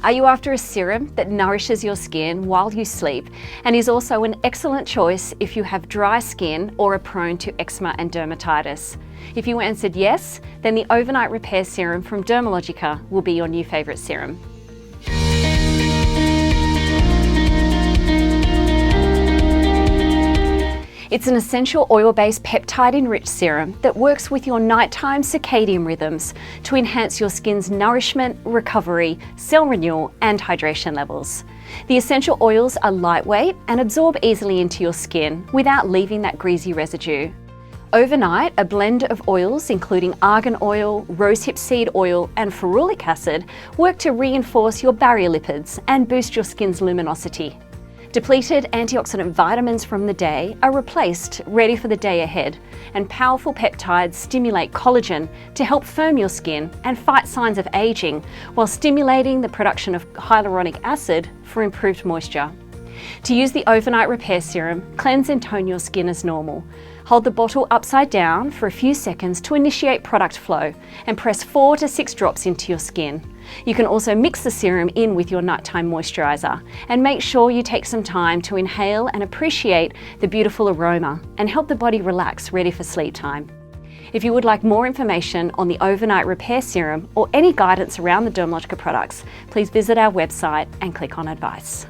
Are you after a serum that nourishes your skin while you sleep and is also an excellent choice if you have dry skin or are prone to eczema and dermatitis? If you answered yes, then the Overnight Repair Serum from Dermalogica will be your new favourite serum. It's an essential oil-based peptide enriched serum that works with your nighttime circadian rhythms to enhance your skin's nourishment, recovery, cell renewal and hydration levels. The essential oils are lightweight and absorb easily into your skin without leaving that greasy residue. Overnight, a blend of oils including argan oil, rosehip seed oil and ferulic acid work to reinforce your barrier lipids and boost your skin's luminosity. Depleted antioxidant vitamins from the day are replaced, ready for the day ahead, and powerful peptides stimulate collagen to help firm your skin and fight signs of aging, while stimulating the production of hyaluronic acid for improved moisture. To use the Overnight Repair Serum, cleanse and tone your skin as normal. Hold the bottle upside down for a few seconds to initiate product flow and press 4 to 6 drops into your skin. You can also mix the serum in with your nighttime moisturiser and make sure you take some time to inhale and appreciate the beautiful aroma and help the body relax, ready for sleep time. If you would like more information on the Overnight Repair Serum or any guidance around the Dermalogica products, please visit our website and click on Advice.